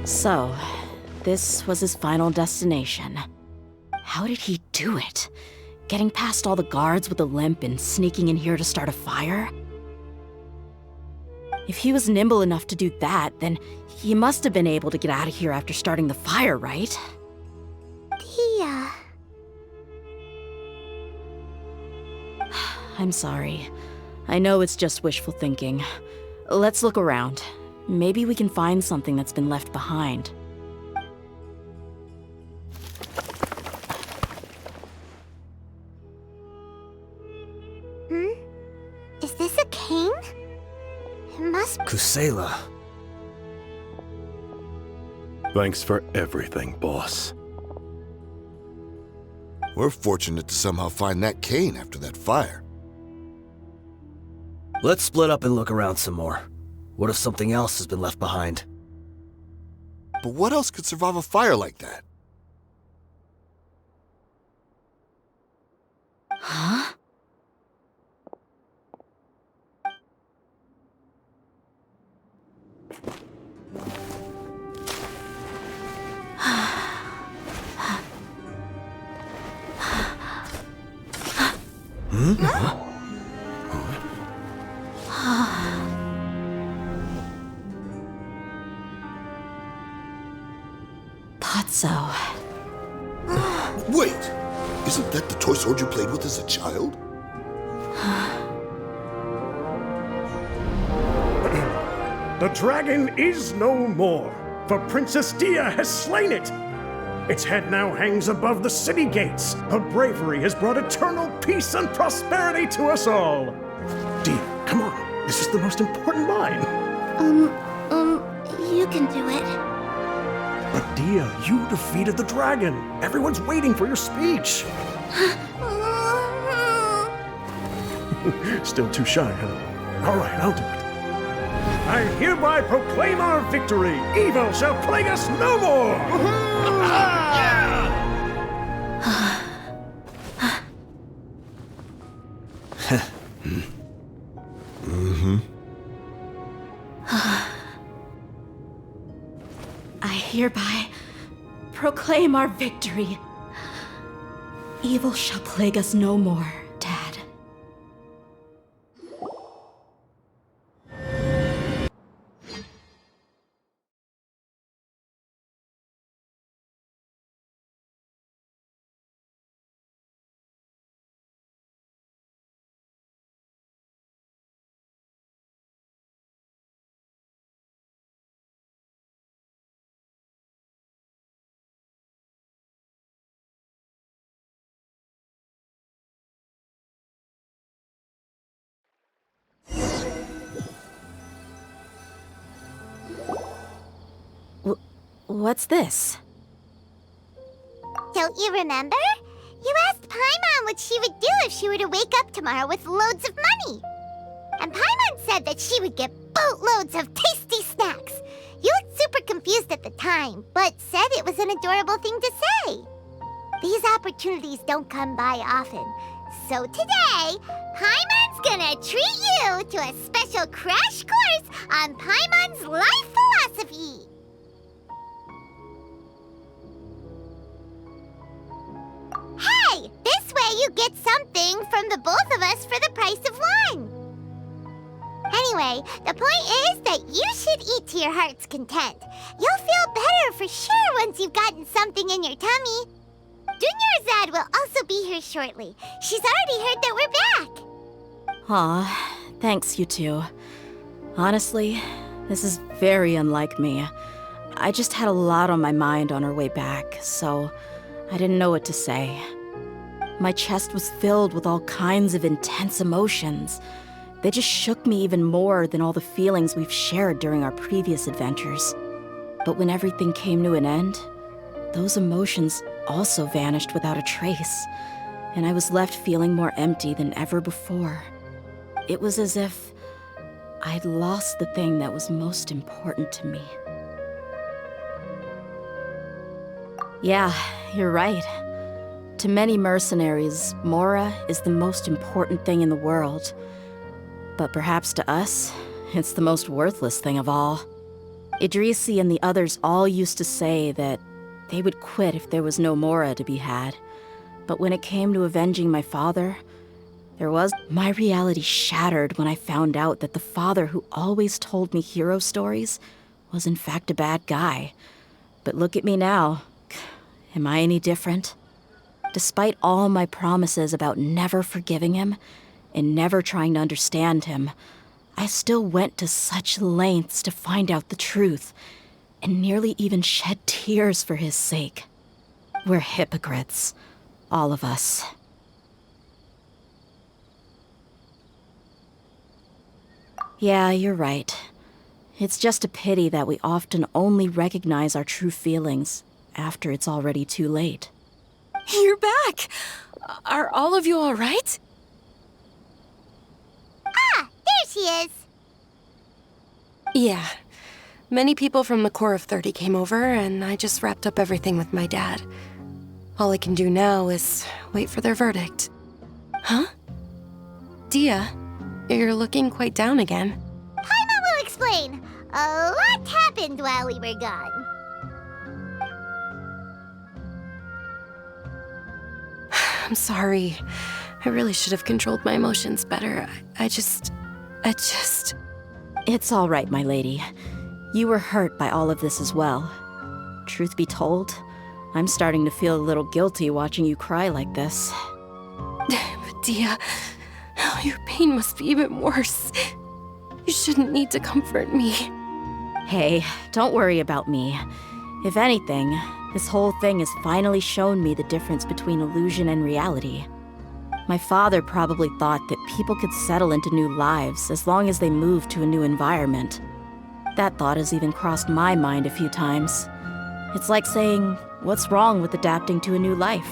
So, this was his final destination. How did he do it? Getting past all the guards with a limp and sneaking in here to start a fire? If he was nimble enough to do that, then he must have been able to get out of here after starting the fire, right? I'm sorry. I know it's just wishful thinking. Let's look around. Maybe we can find something that's been left behind. Is this a cane? It must be. Kusela. Thanks for everything, boss. We're fortunate to somehow find that cane after that fire. Let's split up and look around some more. What if something else has been left behind? But what else could survive a fire like that? Huh? Thought so. Wait! Isn't that the toy sword you played with as a child? The dragon is no more, for Princess Dia has slain it. Its head now hangs above the city gates. Her bravery has brought eternal peace and prosperity to us all. Dia, come on. This is the most important line. You can do it. But Dia, you defeated the dragon. Everyone's waiting for your speech. Still too shy, huh? All right, I'll do it. I hereby proclaim our victory. Evil shall plague us no more. I hereby proclaim our victory. Evil shall plague us no more, Dad. What's this? Don't you remember? You asked Paimon what she would do if she were to wake up tomorrow with loads of money. And Paimon said that she would get boatloads of tasty snacks. You looked super confused at the time, but said it was an adorable thing to say. These opportunities don't come by often. So today, Paimon's gonna treat you to a special crash course on Paimon's life philosophy. Hey, this way you get something from the both of us for the price of one. Anyway, the point is that you should eat to your heart's content. You'll feel better for sure once you've gotten something in your tummy. Dunyarzad will also be here shortly. She's already heard that we're back. Aw, thanks, you two. Honestly, this is very unlike me. I just had a lot on my mind on our way back, so I didn't know what to say. My chest was filled with all kinds of intense emotions. They just shook me even more than all the feelings we've shared during our previous adventures. But when everything came to an end, those emotions also vanished without a trace, and I was left feeling more empty than ever before. It was as if I'd lost the thing that was most important to me. Yeah, you're right. To many mercenaries, Mora is the most important thing in the world. But perhaps to us, it's the most worthless thing of all. Idrisi and the others all used to say that they would quit if there was no Mora to be had. But when it came to avenging my father, my reality shattered when I found out that the father who always told me hero stories was in fact a bad guy. But look at me now. Am I any different? Despite all my promises about never forgiving him and never trying to understand him, I still went to such lengths to find out the truth, and nearly even shed tears for his sake. We're hypocrites, all of us. Yeah, you're right. It's just a pity that we often only recognize our true feelings after it's already too late. You're back! Are all of you all right? Ah, there she is. Yeah. Many people from the Corps of 30 came over, and I just wrapped up everything with my dad. All I can do now is wait for their verdict. Huh? Dia, you're looking quite down again. Paimon will explain. A lot happened while we were gone. I'm sorry. I really should have controlled my emotions better. I just... It's all right, my lady. You were hurt by all of this as well. Truth be told, I'm starting to feel a little guilty watching you cry like this. But Dia, your pain must be even worse. You shouldn't need to comfort me. Hey, don't worry about me. If anything, this whole thing has finally shown me the difference between illusion and reality. My father probably thought that people could settle into new lives as long as they moved to a new environment. That thought has even crossed my mind a few times. It's like saying, what's wrong with adapting to a new life?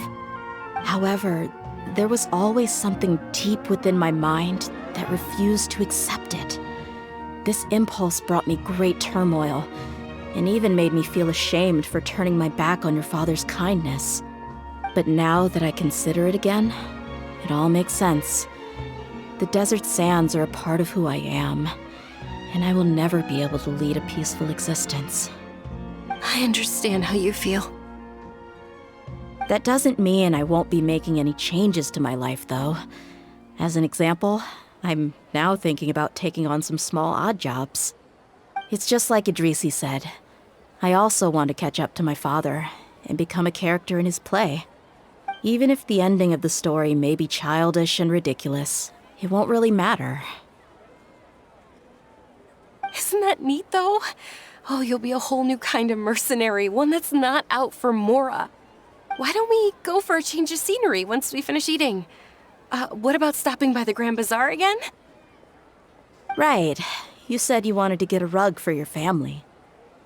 However, there was always something deep within my mind that refused to accept it. This impulse brought me great turmoil, and even made me feel ashamed for turning my back on your father's kindness. But now that I consider it again, it all makes sense. The desert sands are a part of who I am, and I will never be able to lead a peaceful existence. I understand how you feel. That doesn't mean I won't be making any changes to my life, though. As an example, I'm now thinking about taking on some small odd jobs. It's just like Idrisi said. I also want to catch up to my father and become a character in his play. Even if the ending of the story may be childish and ridiculous, it won't really matter. Isn't that neat, though? Oh, you'll be a whole new kind of mercenary, one that's not out for Mora. Why don't we go for a change of scenery once we finish eating? What about stopping by the Grand Bazaar again? Right. You said you wanted to get a rug for your family.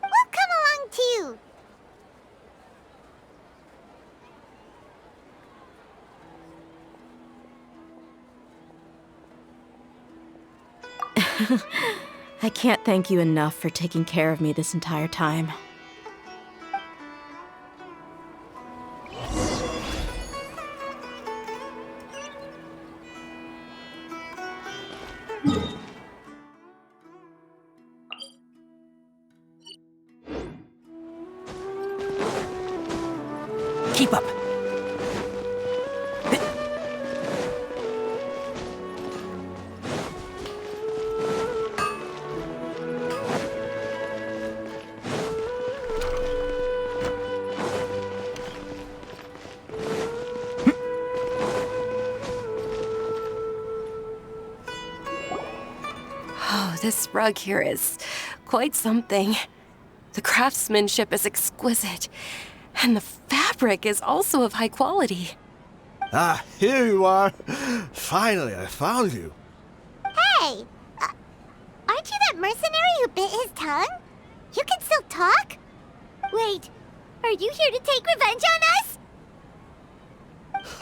We'll come along too. I can't thank you enough for taking care of me this entire time. Keep up. Oh, this rug here is quite something. The craftsmanship is exquisite, and the fabric is also of high quality. Ah, here you are. Finally, I found you. Hey! Aren't you that mercenary who bit his tongue? You can still talk? Wait, are you here to take revenge on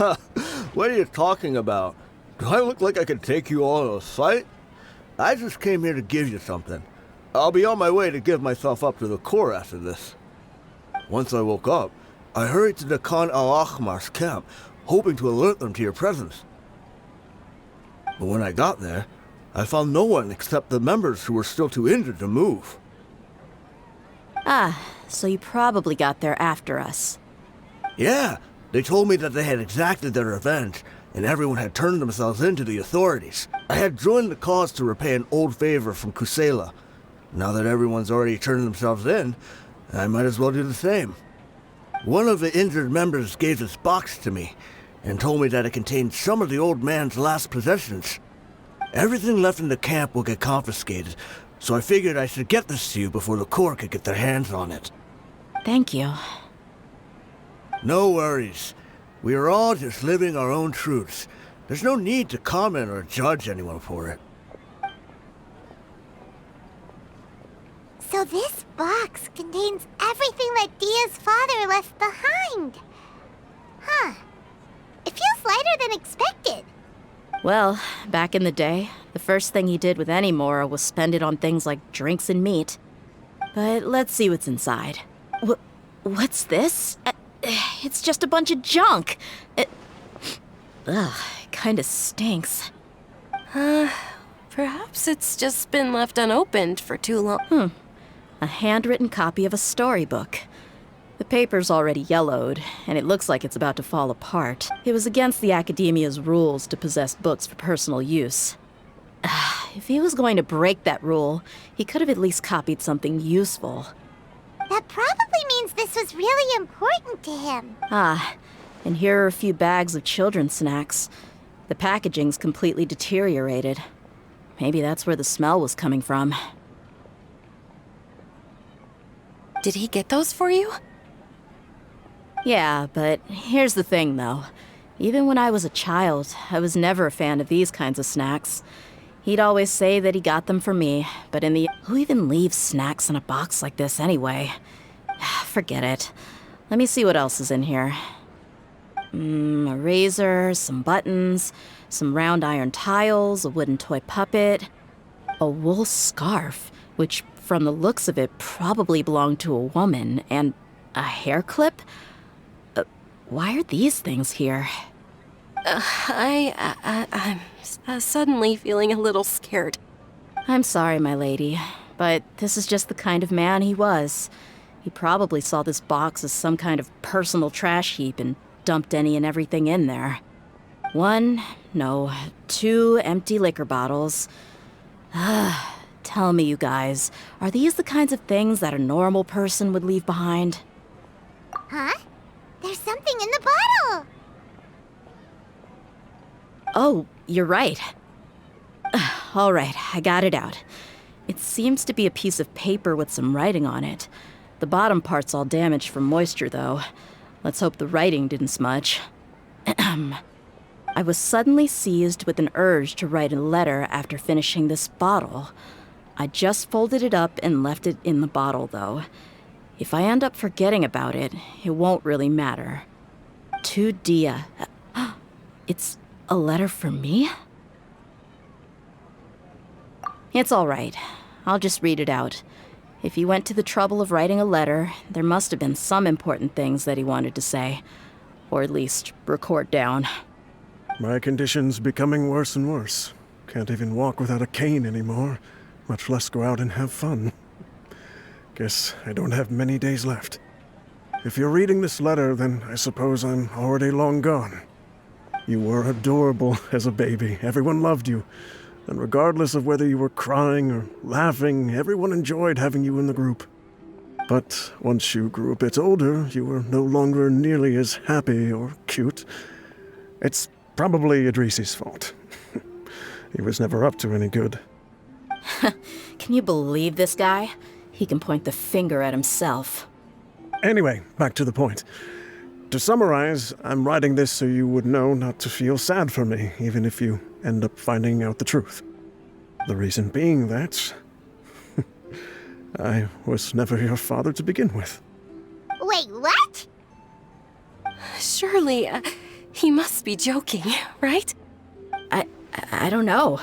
us? What are you talking about? Do I look like I could take you all in a fight? I just came here to give you something. I'll be on my way to give myself up to the Corps after this. Once I woke up, I hurried to the Khan al-Ahmar's camp, hoping to alert them to your presence. But when I got there, I found no one except the members who were still too injured to move. Ah, so you probably got there after us. Yeah, they told me that they had exacted their revenge, and everyone had turned themselves in to the authorities. I had joined the cause to repay an old favor from Kusela. Now that everyone's already turned themselves in, I might as well do the same. One of the injured members gave this box to me, and told me that it contained some of the old man's last possessions. Everything left in the camp will get confiscated, so I figured I should get this to you before the Corps could get their hands on it. Thank you. No worries. We are all just living our own truths. There's no need to comment or judge anyone for it. So this box contains everything that Dia's father left behind. Huh. It feels lighter than expected. Well, back in the day, the first thing he did with any Mora was spend it on things like drinks and meat. But let's see what's inside. What's this? It's just a bunch of junk. It kinda stinks. Perhaps it's just been left unopened for too long. A handwritten copy of a storybook. The paper's already yellowed, and it looks like it's about to fall apart. It was against the Academia's rules to possess books for personal use. If he was going to break that rule, he could have at least copied something useful. That probably means this was really important to him. And here are a few bags of children's snacks. The packaging's completely deteriorated. Maybe that's where the smell was coming from. Did he get those for you? Yeah, but here's the thing, though. Even when I was a child, I was never a fan of these kinds of snacks. He'd always say that he got them for me, but in the... Who even leaves snacks in a box like this anyway? Forget it. Let me see what else is in here. A razor, some buttons, some round iron tiles, a wooden toy puppet. A wool scarf, which from the looks of it probably belonged to a woman, and a hair clip? Why are these things here? I'm suddenly feeling a little scared. I'm sorry, my lady, but this is just the kind of man he was. He probably saw this box as some kind of personal trash heap and dumped any and everything in there. 2 empty liquor bottles. Tell me, you guys, are these the kinds of things that a normal person would leave behind? Huh? There's something in the bottle! Oh, you're right. All right, I got it out. It seems to be a piece of paper with some writing on it. The bottom part's all damaged from moisture, though. Let's hope the writing didn't smudge. I was suddenly seized with an urge to write a letter after finishing this bottle. I just folded it up and left it in the bottle, though. If I end up forgetting about it, it won't really matter. To Dia. It's a letter for me? It's all right. I'll just read it out. If he went to the trouble of writing a letter, there must have been some important things that he wanted to say. Or at least record down. My condition's becoming worse and worse. Can't even walk without a cane anymore, much less go out and have fun. Guess I don't have many days left. If you're reading this letter, then I suppose I'm already long gone. You were adorable as a baby. Everyone loved you. And regardless of whether you were crying or laughing, everyone enjoyed having you in the group. But once you grew a bit older, you were no longer nearly as happy or cute. It's probably Idrisi's fault. He was never up to any good. Can you believe this guy? He can point the finger at himself. Anyway, back to the point. To summarize, I'm writing this so you would know not to feel sad for me, even if you end up finding out the truth. The reason being that I was never your father to begin with. Wait, what? Surely, he must be joking, right? I don't know.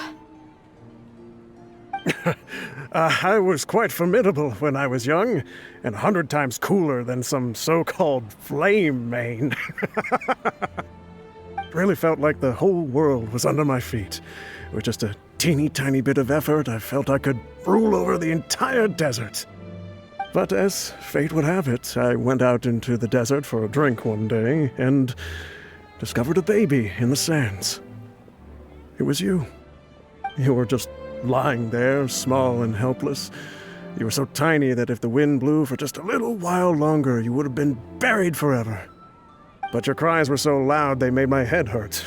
I was quite formidable when I was young, and 100 times cooler than some so-called flame main. Really felt like the whole world was under my feet. With just a teeny tiny bit of effort, I felt I could rule over the entire desert. But as fate would have it, I went out into the desert for a drink one day and discovered a baby in the sands. It was you. You were just lying there, small and helpless. You were so tiny that if the wind blew for just a little while longer, you would have been buried forever. But your cries were so loud they made my head hurt.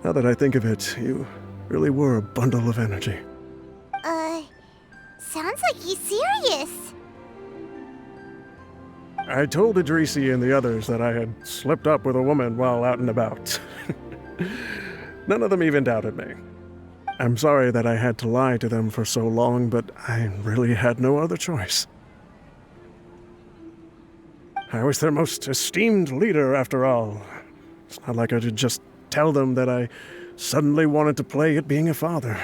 Now that I think of it, you really were a bundle of energy. Sounds like he's serious. I told Idrisi and the others that I had slipped up with a woman while out and about. None of them even doubted me. I'm sorry that I had to lie to them for so long, but I really had no other choice. I was their most esteemed leader, after all. It's not like I could just tell them that I suddenly wanted to play at being a father.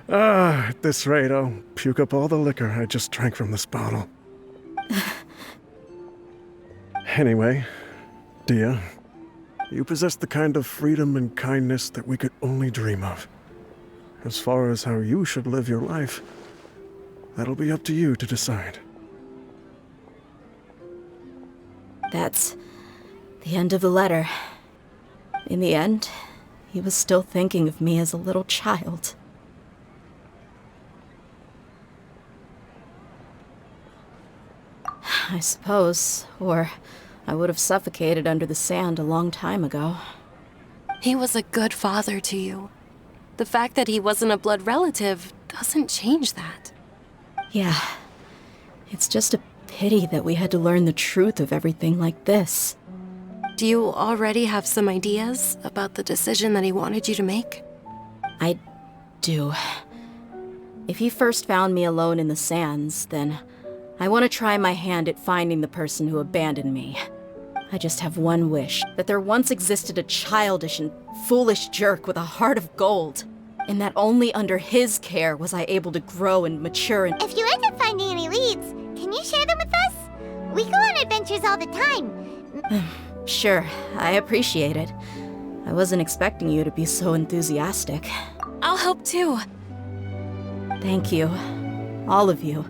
At this rate, I'll puke up all the liquor I just drank from this bottle. Anyway, Dia, you possess the kind of freedom and kindness that we could only dream of. As far as how you should live your life, that'll be up to you to decide. That's the end of the letter. In the end, he was still thinking of me as a little child. I suppose, or I would have suffocated under the sand a long time ago. He was a good father to you. The fact that he wasn't a blood relative doesn't change that. Yeah. It's just a pity that we had to learn the truth of everything like this. Do you already have some ideas about the decision that he wanted you to make? I do. If he first found me alone in the sands, then I want to try my hand at finding the person who abandoned me. I just have one wish, that there once existed a childish and foolish jerk with a heart of gold, and that only under his care was I able to grow and mature and— If you end up finding any leads, can you share them with us? We go on adventures all the time. Sure, I appreciate it. I wasn't expecting you to be so enthusiastic. I'll help too. Thank you. All of you.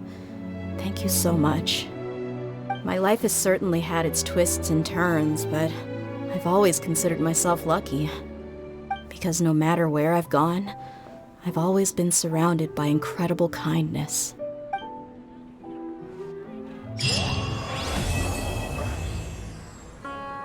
Thank you so much. My life has certainly had its twists and turns, but I've always considered myself lucky. Because no matter where I've gone, I've always been surrounded by incredible kindness.